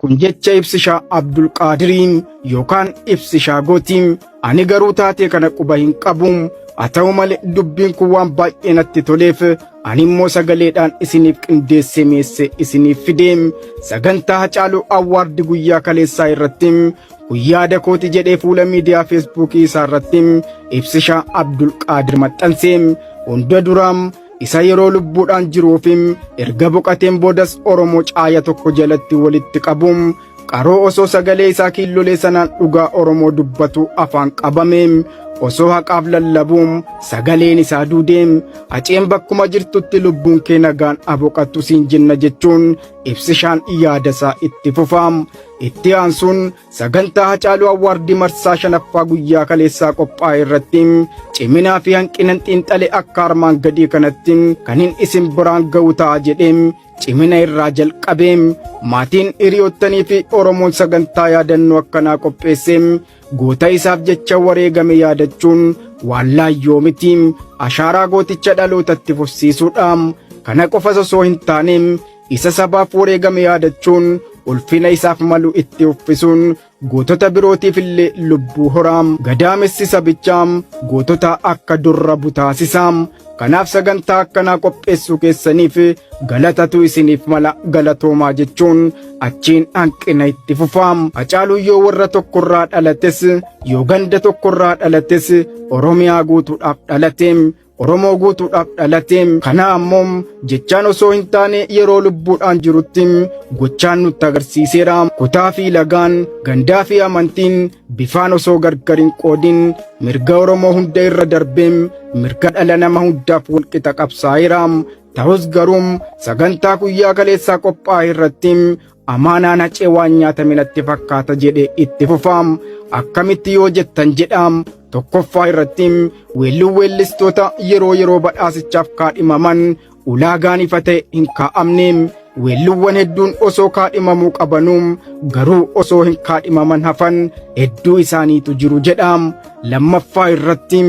kun jecha Ibsishaa Abdulqaadiriin yookaan Ibsishaa Gootiin ani garuu taatee kana quba hin qabu. haa ta'u malee dubbiin kun waan baay'ee natti toleef ani immoo sagaleedhaan isiniif qindeessee meesse isiniif fidee sagantaa Hacaaluu Awwaardii guyyaa kaleessaa irratti guyyaa dakooti jedhee fuula miidiyaa feesbuukii isaa irratti Ibsishaa Abdulqaadir maxxansee hunda duraam isa yeroo lubbuudhaan jiruuf erga boqateen boodas Oromoo caaya tokko jalatti walitti qabu qaroo osoo sagalee isaa kiillolee sanaan dhugaa Oromoo dubbatu afaan qabame osoo haqaaf lallabuum sagaleen isaa duudeem haceen bakkuma jirtutti lubbuun kee nagaan aboqattu siin jenna jechuun Ibsishaan yaada isaa itti fufaam. itti aansuun sagantaa Hacaaluu Awwaardii marsaa 5ffaa guyyaa kaleessaa qophaa'e irratti ciminaa fi hanqina xiinxalee akka armaan gadii kanatti kan isin biraan ga'u ta'a jedheem cimina irraa jalqabeem maatiin hiriyoottanii fi Oromoon sagantaa yaadannoo akkanaa qopheesseem goota isaaf jecha wareegame yaadachuun waan laayyoo miti ashaaraa gooticha dhalootatti fufsiisuudhaam kana qofas osoo hin taaneem isa sabaaf wareegame yaadachuun ulfina isaaf malu itti uffisuun gootota birootiif illee lubbuu horaam gadaamessi sabichaam gootota akka durra butaasisaam kanaaf sagantaa akkanaa qopheessuu keessaniif galatatu isiniif mala galatoomaa jechuun achiin hanqina itti fufaam. Hacaaluu yoo warra tokkorraa dhalates yoo ganda tokkorraa dhalates Oromiyaa guutuudhaaf dhalateem Oromoo guutuudhaaf dhalateem kana ammoo jechaan osoo hin taane yeroo lubbuudhaan jirutti gochaan nutti agarsiiseera. kutaa fi lagaan gandaa fi amantiin bifaan osoo gargar hin qoodin mirga Oromoo hunda irra darbeem mirga dhala nama hundaaf walqixa qabsaa'eera. ta'us garuu sagantaa guyyaa kaleessaa qophaa'e irratti amaanaan hacee waan nyaatame natti fakkaata jedhe itti fufaam. akkamitti yoo jettan jedhaam tokkoffaa irratti weelluun weellistoota yeroo badhaasichaaf kaadhimaman ulaagaan ifa ta'e hin kaa'amne. weelluuwwan hedduun osoo kaadhimamuu qabanuum garuu osoo hin kaadhimaman hafan hedduu isaaniitu jiru jedhaam. lammaffaa irratti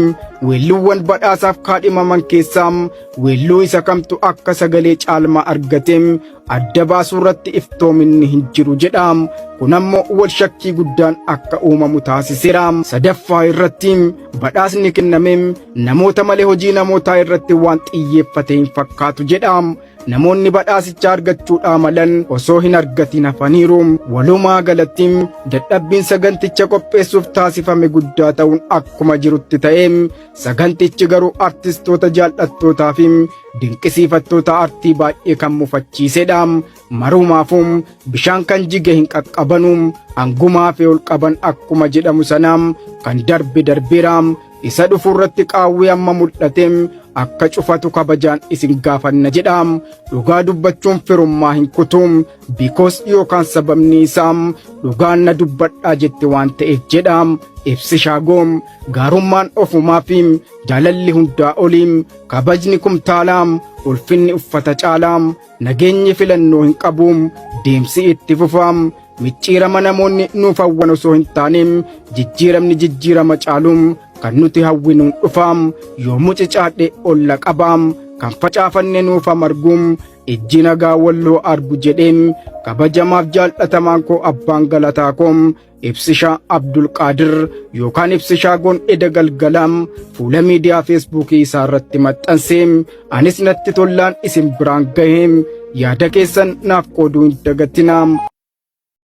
weelluuwwan badhaasaaf kaadhimaman keessaam weelluu isa kamtu akka sagalee caalmaa argateem adda baasuu irratti iftoominni hin jiru jedhaam. kun ammoo wal shakkii guddaan akka uumamu taasiseera. sadaffaa irratti badhaasni kennameem namoota malee hojii namootaa irratti waan xiyyeeffate hin fakkaatu jedhaam. namoonni badhaasicha argachuudhaa malan osoo hin argatin hafaniiru. walumaa galatti dadhabbiin saganticha qopheessuuf taasifame guddaa ta'uun akkuma jirutti ta'eem sagantichi garuu artistoota jaallatootaa fi dinqisiifattoota artii baay'ee kan mufachiisedha. marumaafuu bishaan kan jige hin qaqqabanuum hangumaa fi ol qaban akkuma jedhamu sanaam kan darbeera. isa dhufuurratti qaawwee amma mul'ateem akka cufatu kabajaan isin gaafanna jedhaam. dhugaa dubbachuun firummaa hin kutuum bikoos yookaan sababni isaam dhugaan na dubbadhaa jette waan ta'eef jedhaam. Ibsishaa goom gaarummaan ofumaa fi jaalalli hundaa oliim kabajni kumtaalaam ulfinni uffata caalaam nageenyi filannoo hin qabuum deemsi itti fufaam. micciirama namoonni nuuf hawwan osoo hin taaneem jijjiiramni jijjiirama caaluum kan nuti hawwinuun dhufaam. yoo mucicaadhe olla qabaam kan facaafanne nuuf marguum ijji nagaa walloo argu jedheem kabajamaaf jaallatamaan koo abbaan galataa koom Ibsishaa Abdulqaadir yookaan Ibsishaa goon eda galgalaam fuula miidiyaa feesbuukii isaa irratti maxxanseem anis natti tollaan isin biraan gaheem yaada keessan naaf qooduu hin dagatinaam.